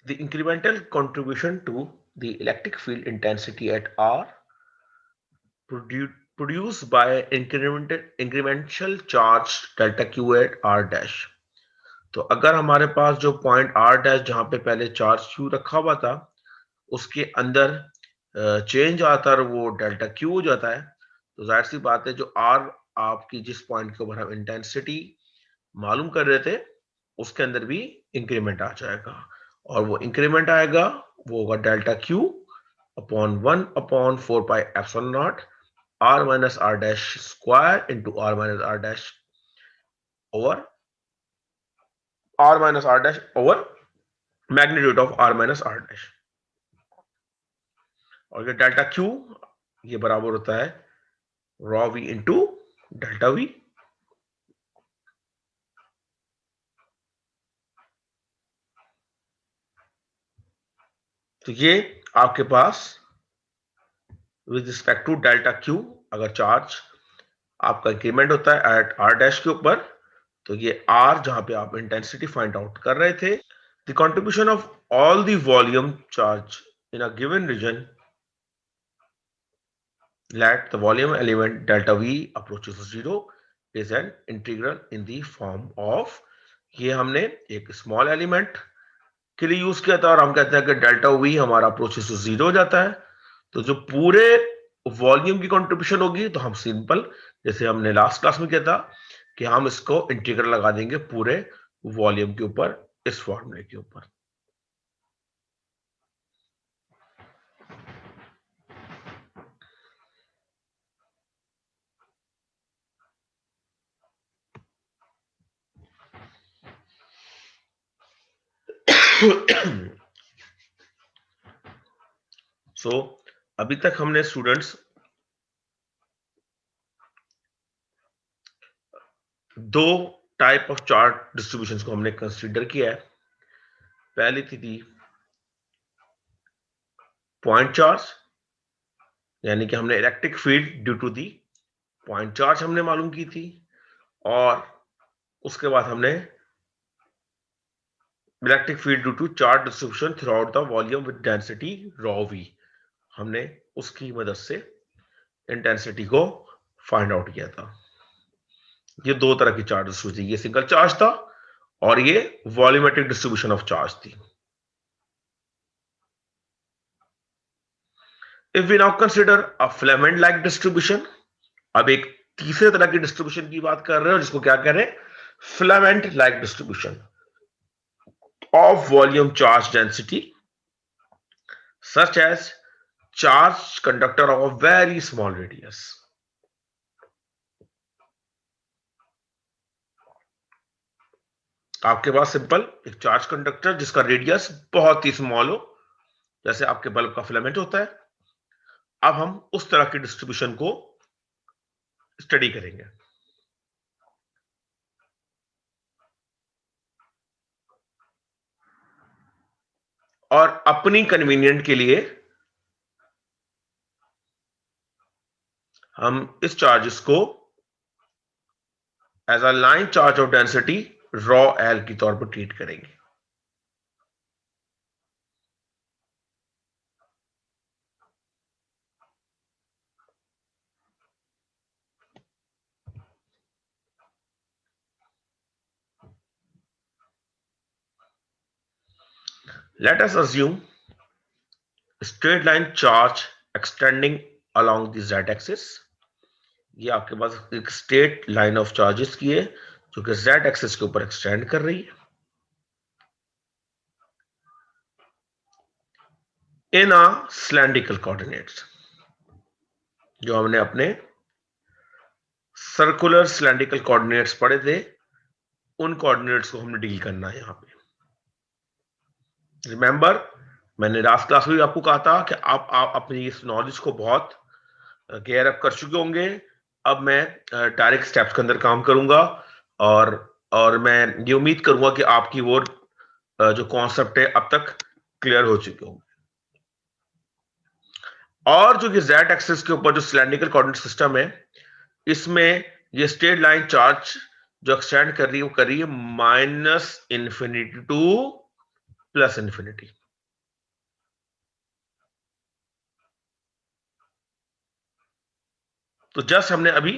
The incremental contribution to the electric field intensity at R produced by incremental charge delta Q at R dash। तो अगर हमारे पास जो point R dash जहां पे पहले charge Q रखा हुआ था उसके अंदर चेंज आता है वो डेल्टा Q हो जाता है, तो जाहिर सी बात है जो R आपकी जिस पॉइंट के ऊपर हम इंटेंसिटी मालूम कर रहे थे उसके अंदर भी इंक्रीमेंट आ जाएगा, और वो इंक्रीमेंट आएगा वो होगा delta Q upon 1/4 pi epsilon naught R minus R dash square into R minus R dash over R minus R dash over magnitude of R minus R dash. और ये डेल्टा Q ये बराबर होता है rho V into delta V। तो ये आपके पास with respect to delta Q अगर चार्ज आपका इंक्रीमेंट होता है एट R डैश के ऊपर, तो ये R जहां पे आप इंटेंसिटी फाइंड आउट कर रहे थे, the contribution of all the volume charge in a given region let the volume element delta V approaches to zero is an integral in the form of, ये हमने एक small element के लिए use किया था और हम कहते हैं कि डेल्टा V हमारा अप्रोचेस टू जीरो जाता है, तो जो पूरे वॉल्यूम की कंट्रीब्यूशन होगी तो हम सिंपल जैसे हमने लास्ट क्लास में किया था कि हम इसको इंटीग्रल लगा देंगे पूरे वॉल्यूम के ऊपर इस फॉर्मूले के ऊपर। सो अभी तक हमने स्टूडेंट्स दो टाइप ऑफ चार्ज डिस्ट्रीब्यूशंस को हमने कंसीडर किया है। पहली थी पॉइंट चार्ज, यानी कि हमने electric field due to the point charge हमने मालूम की थी, और उसके बाद हमने electric field due to charge distribution throughout the volume with density rho V, हमने उसकी मदद से इंटेंसिटी को फाइंड आउट किया था। ये दो तरह की चार्ज डिस्ट्रीब्यूशन, ये सिंगल चार्ज था और ये वॉल्यूमेट्रिक डिस्ट्रीब्यूशन ऑफ चार्ज थी। If we now consider a filament like distribution, अब एक तीसरे तरह की डिस्ट्रीब्यूशन की बात कर रहे हो जिसको क्या कह रहे हैं, filament like distribution of volume charge density such as charged conductor of a very small radius। आपके पास सिंपल एक चार्ज कंडक्टर जिसका रेडियस बहुत ही स्मॉल हो, जैसे आपके बल्ब का फिलामेंट होता है। अब हम उस तरह की डिस्ट्रीब्यूशन को स्टडी करेंगे। और अपनी कन्वीनियंट के लिए हम इस चार्जेस को as a line charge of density rho L की तौर पर ट्रीट करेंगे। Let us assume straight line charge extending along the z axis। ये आपके पास एक स्ट्रेट लाइन ऑफ चार्जेस की है जो कि z एक्सिस के ऊपर एक्सटेंड कर रही है इन अ सिलेंड्रिकल कोऑर्डिनेट्स। जो हमने अपने सर्कुलर सिलेंड्रिकल कोऑर्डिनेट्स पढ़े थे उन कोऑर्डिनेट्स को हमने डील करना है यहां पे। रिमेंबर मैंने लास्ट क्लास में आपको कहा था कि आप अपनी इस नॉलेज को बहुत गेयर अप कर चुके होंगे। अब मैं डायरेक्ट स्टेप्स के अंदर काम करूंगा और मैं ये उम्मीद करूंगा कि आपकी वो जो कॉन्सेप्ट है अब तक क्लियर हो चुके होंगे। और जो कि z एक्सिस के ऊपर जो सिलेंड्रिकल कोऑर्डिनेट सिस्टम है इसमें ये स्ट्रेट लाइन चार्ज जो एक्सटेंड कर रही है वो कर रही है minus infinity two plus infinity. तो जस्ट हमने अभी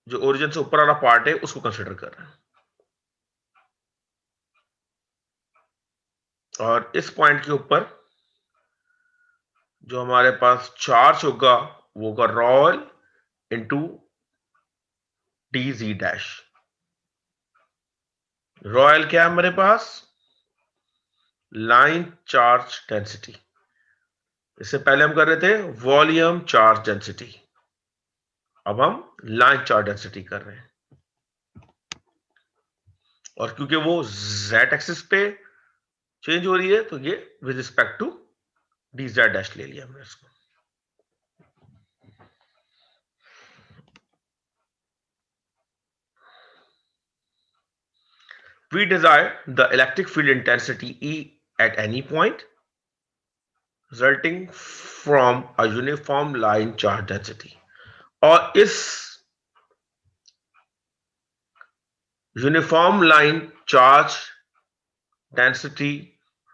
जो ओरिजिन से ऊपर वाला पार्ट है उसको कंसिडर कर रहे हैं, और इस पॉइंट के ऊपर जो हमारे पास चार्ज होगा वो होगा royal into D G dash. Royal क्या है हमारे पास? Line charge density. इससे पहले हम कर रहे थे वॉल्यूम चार्ज डेंसिटी, अब हम लाइन चार्ज डेंसिटी कर रहे हैं। और क्योंकि वो z एक्सिस पे चेंज हो रही है तो ये with respect to d z dash ले लिया हमने इसको। We desire the electric field intensity E at any point resulting from a uniform line charge density। और इस uniform line charge density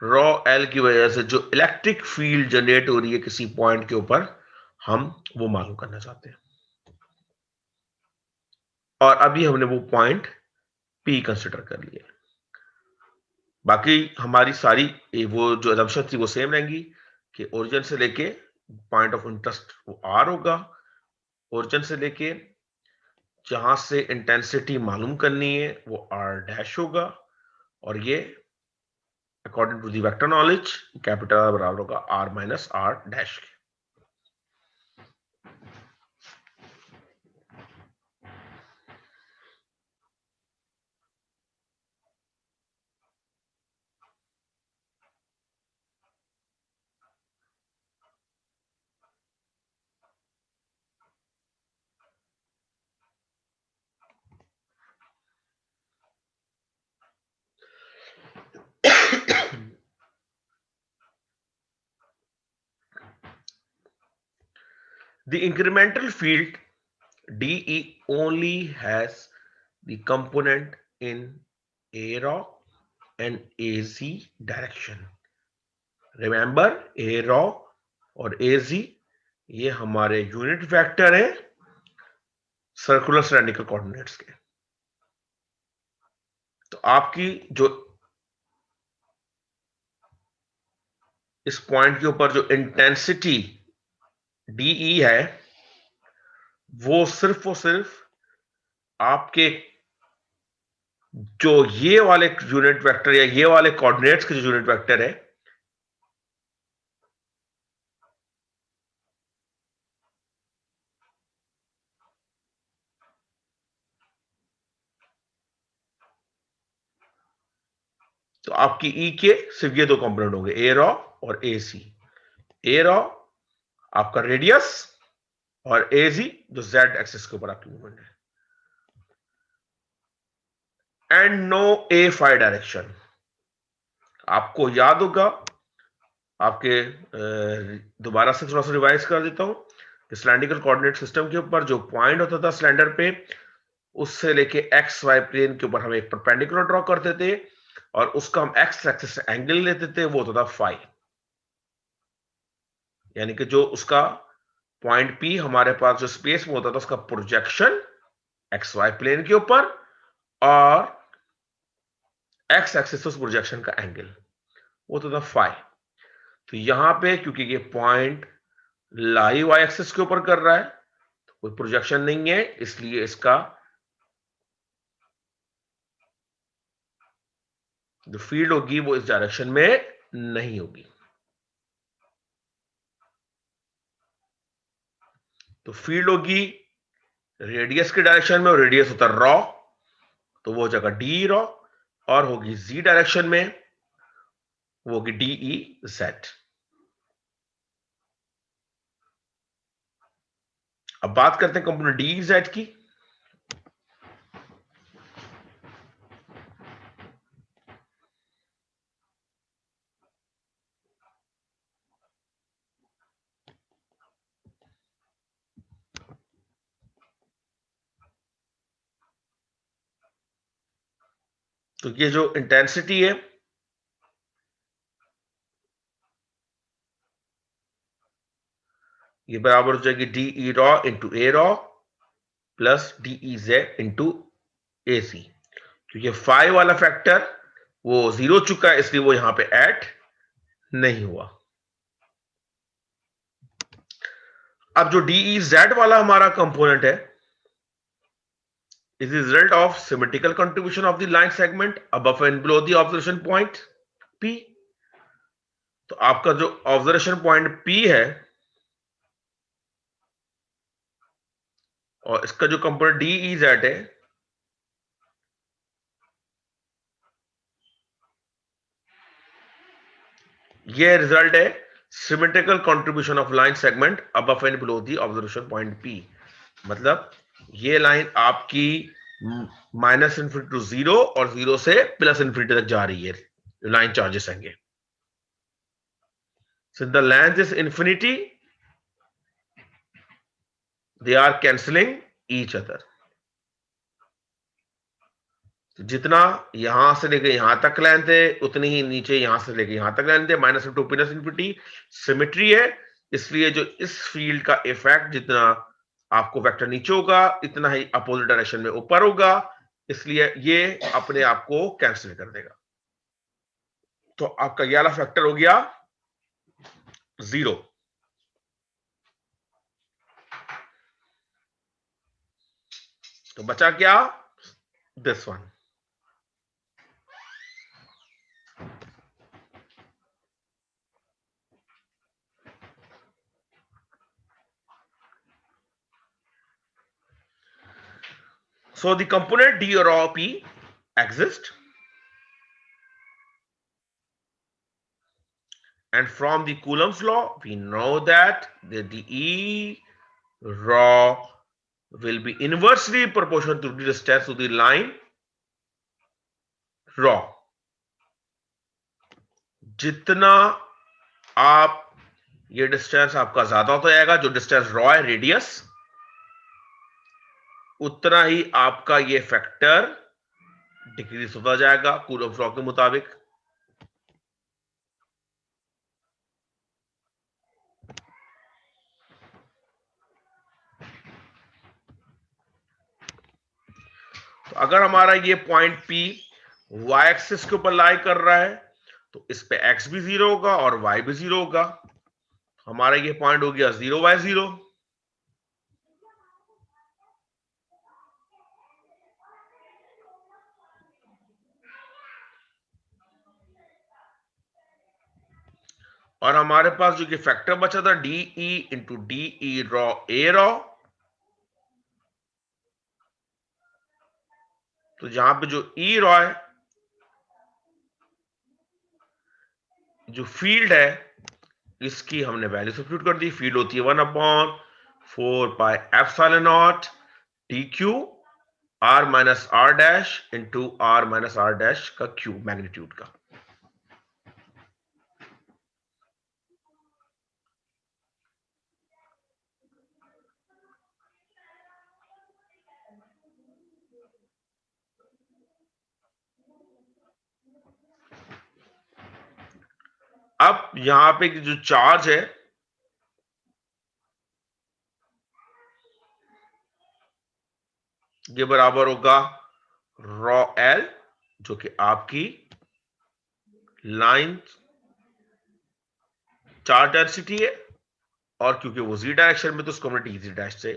rho L की वजह से जो इलेक्ट्रिक फील्ड जनरेट हो रही है किसी पॉइंट के ऊपर, हम वो मालूम करना चाहते हैं। और अभी हमने वो पॉइंट पी कंसिडर कर लिया। बाकी हमारी सारी वो जो assumption थी वो सेम रहेंगी कि ओरिजिन से लेके पॉइंट ऑफ इंटरेस्ट वो आर होगा, ओरिजिन से लेके जहां से इंटेंसिटी मालूम करनी है वो आर डैश होगा, और ये according to the vector knowledge capital R बराबर होगा आर माइनस आर डैश के। The incremental field DE only has the component in A raw and AZ direction. Remember A raw और AZ ये हमारे unit vector है circular cylindrical coordinates के। तो आपकी जो इस पॉइंट के ऊपर जो इंटेंसिटी डीई है वो सिर्फ और सिर्फ आपके जो ये वाले यूनिट वेक्टर या ये वाले कोऑर्डिनेट्स के जो यूनिट वेक्टर है तो आपकी ई के सिर्फ ये दो कंपोनेंट होंगे ए रॉ और ए सी। ए रॉ आपका रेडियस और ए जी जो जेड एक्सिस के ऊपर आपकी मूवमेंट है, and no a phi direction. आपको याद होगा आपके दोबारा से थोड़ा सा रिवाइज कर देता हूं कि सिलेंड्रिकल कोऑर्डिनेट सिस्टम के ऊपर जो पॉइंट होता था सिलेंडर पे उससे लेके एक्स वाई प्लेन के ऊपर हम एक परपेंडिकुलर ड्रॉ करते थे और उसका हम एक्स एक्सिस से एंगल लेते थे, वो होता था फाई। यानी कि जो उसका पॉइंट पी हमारे पास जो स्पेस में होता था उसका प्रोजेक्शन एक्स वाई प्लेन के ऊपर और एक्स एक्सिस उस प्रोजेक्शन का एंगल वो होता था फाई। तो यहां पे क्योंकि ये पॉइंट लाई वाई एक्सिस के ऊपर कर रहा है तो कोई प्रोजेक्शन नहीं है, इसलिए इसका जो फील्ड होगी वो इस डायरेक्शन में नहीं होगी। तो फील्ड होगी रेडियस के डायरेक्शन में और रेडियस होता है रॉ, तो वो हो जाएगा डी रॉ, और होगी जी डायरेक्शन में वो होगी डीई जेड। अब बात करते हैं कंपोनेंट डी जेड की। तो ये जो इंटेंसिटी है ये बराबर हो जाएगी D E rho into A rho plus D E Z into A C. क्योंकि फाइव वाला फैक्टर वो 0 चुका है इसलिए वो यहां पे ऐड नहीं हुआ। अब जो डी ई जेड वाला हमारा कंपोनेंट है is the result of symmetrical contribution of the line segment above and below the observation point P। तो आपका जो ऑब्जर्वेशन पॉइंट P है और इसका जो कंपोनेंट डी ई जेड है ये रिजल्ट है symmetrical contribution of line segment above and below the observation point P. मतलब ये लाइन आपकी माइनस इन्फिनिटी टू 0 और 0 से प्लस इन्फिनिटी तक जा रही है, जो लाइन चार्जेस होंगे। Since the length is infinity they are cancelling each other. जितना यहां से लेके यहां तक लेंथ है उतनी ही नीचे यहां से लेके यहां तक लेंथ है, minus two plus infinity symmetry है। इसलिए जो इस फील्ड का इफेक्ट जितना आपको वेक्टर नीचे होगा इतना ही अपोजिट डायरेक्शन में ऊपर होगा, इसलिए ये अपने आप को कैंसिल कर देगा। तो आपका ये वाला फैक्टर हो गया 0। तो बचा क्या? This one. So the component D or P exists, and from the Coulomb's law we know that the E rho will be inversely proportional to the distance to the line rho। जितना आप ये distance आपका ज्यादा होता जाएगा, जो distance raw है radius, उतना ही आपका ये फैक्टर डिक्रीज होता जाएगा कूलम्ब्स लॉ के मुताबिक। तो अगर हमारा ये पॉइंट P वाई एक्सिस के ऊपर लाई कर रहा है तो इस पे x भी 0 होगा और y भी 0 होगा। हमारा ये पॉइंट हो गया 0y0। और हमारे पास जो कि फैक्टर बचा था D E into D E rho A rho, तो जहां पे जो ई रॉ है, जो फील्ड है इसकी हमने वैल्यू सब्स्टिट्यूट कर दी। फील्ड होती है 1/4πε0 T Q R minus R dash into R minus R dash का क्यूब मैग्नीट्यूड का। अब यहां पे जो चार्ज है ये बराबर होगा रॉ एल, जो कि आपकी लाइन चार्ज डेंसिटी है, और क्योंकि वो जी डायरेक्शन में तो उसको हमने डी जी डैश से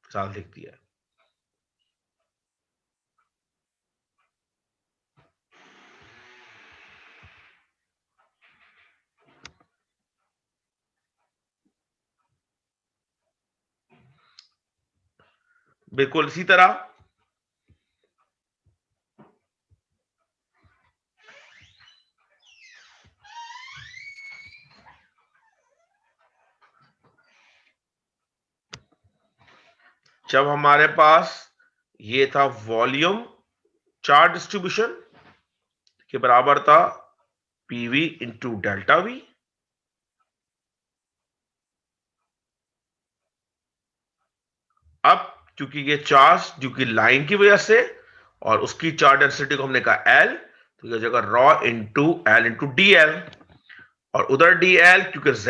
साल लिख दिया है। बिल्कुल इसी तरह जब हमारे पास ये था वॉल्यूम चार्ज डिस्ट्रीब्यूशन के बराबर था पीवी इंटू डेल्टा वी। अब क्योंकि ये चार्ज जो कि लाइन की वजह से और उसकी चार्ज डेंसिटी को हमने कहा L, तो ये जगह raw into L into DL, और उधर DL क्योंकि Z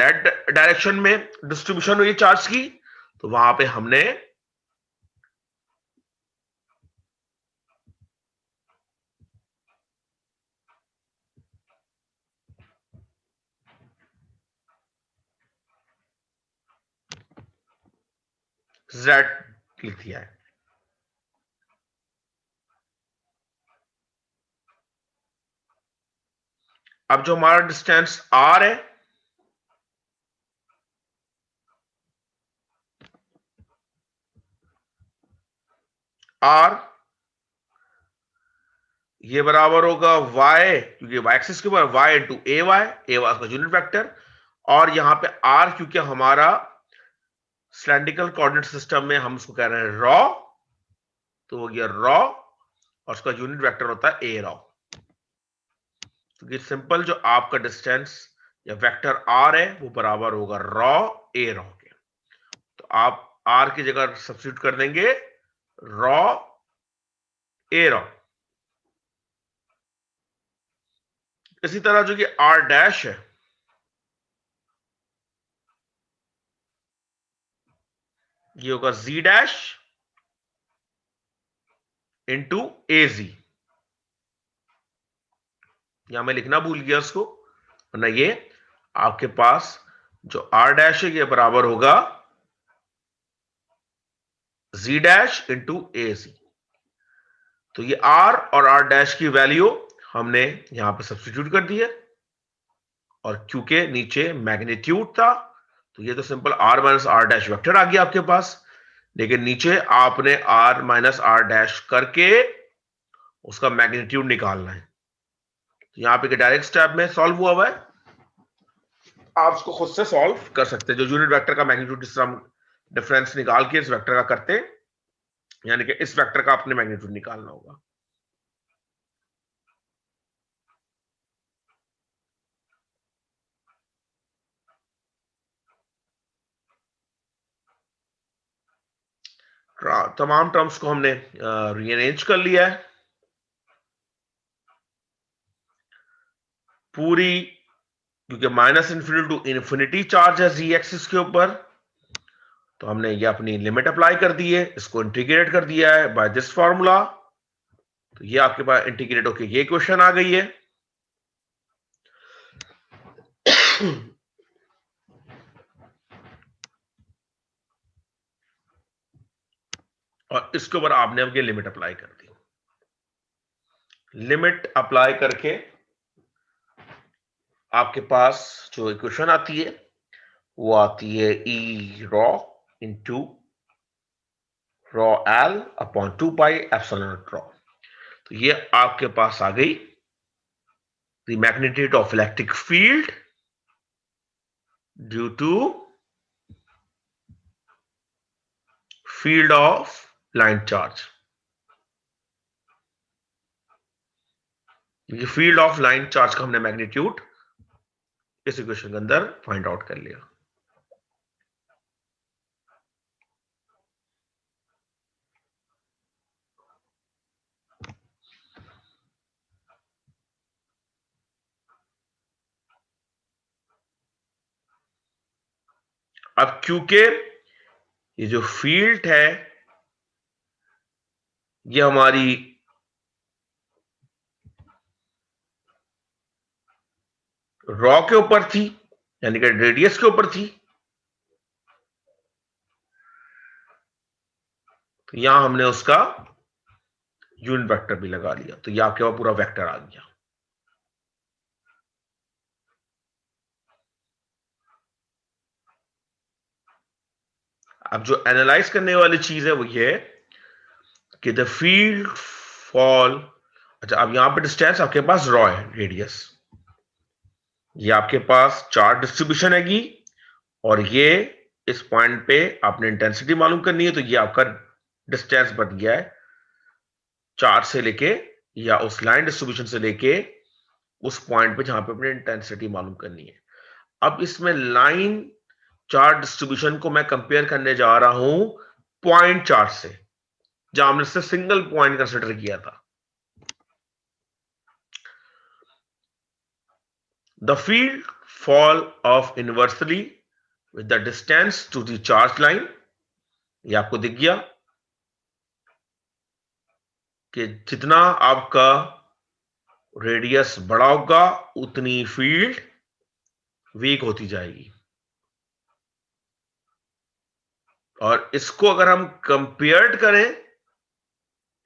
डायरेक्शन में डिस्ट्रीब्यूशन हुई चार्ज की, तो वहां पे हमने Z लिख दिया है। अब जो हमारा डिस्टेंस R है, R ये बराबर होगा y, क्योंकि y एक्सिस के ऊपर y इंटू ए वाई उसका यूनिट वेक्टर, और यहां पे r क्योंकि हमारा सिलेंड्रिकल कोऑर्डिनेट सिस्टम में हम उसको कह रहे हैं रॉ, तो हो गया रॉ, और उसका यूनिट वेक्टर होता है ए रॉ। तो ये सिंपल जो आपका डिस्टेंस या वेक्टर r है वो बराबर होगा रॉ ए रॉ के। तो आप r की जगह सब्स्टिट्यूट कर देंगे रॉ ए रॉ। इसी तरह जो कि r डैश है, ये होगा z डैश इंटू ए जी। यहां मैं लिखना भूल गया उसको, वरना ये आपके पास जो r डैश है ये बराबर होगा z डैश इंटू ए जी। तो ये r और r डैश की वैल्यू हमने यहां पे सब्स्टिट्यूट कर दी है, और क्योंकि नीचे मैग्नीट्यूड था तो ये तो simple r minus r dash vector आ गया आपके पास, लेकिन नीचे आपने r माइनस r डैश करके उसका मैग्नीट्यूड निकालना है। तो यहां पे डायरेक्ट स्टेप में सॉल्व हुआ हुआ है, आप उसको खुद से सॉल्व कर सकते हैं। जो यूनिट वेक्टर का मैग्नीट्यूड जिस तरह डिफरेंस निकाल के इस वेक्टर का करते, यानी कि इस वेक्टर का अपने मैग्नीट्यूड निकालना होगा। तमाम टर्म्स को हमने रीअरेंज कर लिया है। पूरी क्योंकि minus infinity to infinity charge है जी एक्सिस के ऊपर, तो हमने ये अपनी लिमिट अप्लाई कर दी है, इसको इंटीग्रेट कर दिया है बाय दिस फॉर्मूला। तो ये आपके पास इंटीग्रेट होके ये क्वेश्चन आ गई है। और इसके ऊपर आपने अब ये लिमिट अप्लाई कर दी। लिमिट अप्लाई करके आपके पास जो इक्वेशन आती है वो आती है E rho into rho L upon 2 pi epsilon naught rho. तो ये आपके पास आ गई the magnitude of electric field due to field of line charge. ये फील्ड ऑफ लाइन चार्ज का हमने मैग्नीट्यूड इस इक्वेशन के अंदर फाइंड आउट कर लिया। अब क्योंकि ये जो फील्ड है ये हमारी रॉ के ऊपर थी, यानी कि रेडियस के ऊपर थी, तो यहां हमने उसका यूनिट वेक्टर भी लगा लिया, तो ये आपके पास पूरा वेक्टर आ गया। अब जो एनालाइज करने वाली चीज है वो ये है कि द फील्ड फॉल, अच्छा अब यहां पे डिस्टेंस आपके पास रॉ है, रेडियस, ये आपके पास चार्ज डिस्ट्रीब्यूशन हैगी, और ये इस पॉइंट पे आपने इंटेंसिटी मालूम करनी है, तो ये आपका डिस्टेंस बन गया है चार्ज से लेके या उस लाइन डिस्ट्रीब्यूशन से लेके उस पॉइंट पे जहां पे अपने इंटेंसिटी मालूम करनी है। अब इसमें लाइन चार्ज डिस्ट्रीब्यूशन को मैं कंपेयर करने जा रहा हूं पॉइंट चार्ज से, जहां हमने सिर्फ सिंगल पॉइंट कंसिडर किया था। The field fall off inversely with the distance to the charge line. ये आपको दिख गया कि जितना आपका रेडियस बड़ा होगा उतनी फील्ड वीक होती जाएगी। और इसको अगर हम कंपेयर करें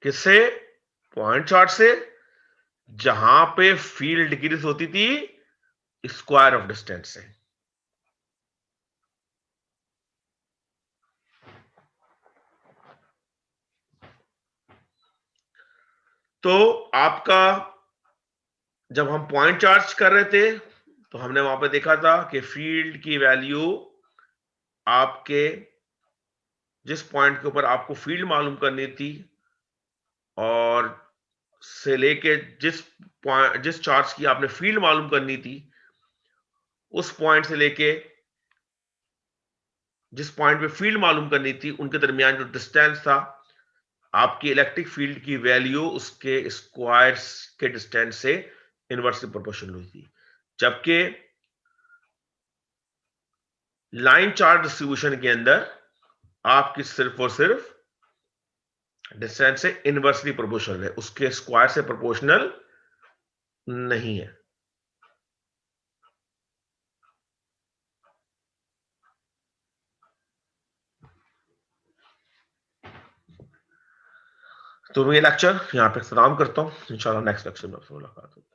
किससे, पॉइंट चार्ज से, जहां पे फील्ड डिक्रीज होती थी स्क्वायर ऑफ डिस्टेंस से। तो आपका जब हम पॉइंट चार्ज कर रहे थे तो हमने वहां पे देखा था कि फील्ड की वैल्यू आपके जिस पॉइंट के ऊपर आपको फील्ड मालूम करनी थी और से लेके जिस चार्ज की आपने फील्ड मालूम करनी थी उस पॉइंट से लेके जिस पॉइंट पे फील्ड मालूम करनी थी उनके दरमियान जो डिस्टेंस था, आपकी इलेक्ट्रिक फील्ड की वैल्यू उसके स्क्वायर के डिस्टेंस से इनवर्सली प्रोपोर्शनल हुई थी। जबकि लाइन चार्ज डिस्ट्रीब्यूशन के अंदर आपकी सिर्फ और सिर्फ डिस्टेंस से इनवर्सली प्रोपोर्शनल है, उसके स्क्वायर से प्रोपोर्शनल नहीं है। तो मैं ये लेक्चर यहां पे खत्म करता हूं। इंशाल्लाह नेक्स्ट लेक्चर में आपसे मुलाकात होगी।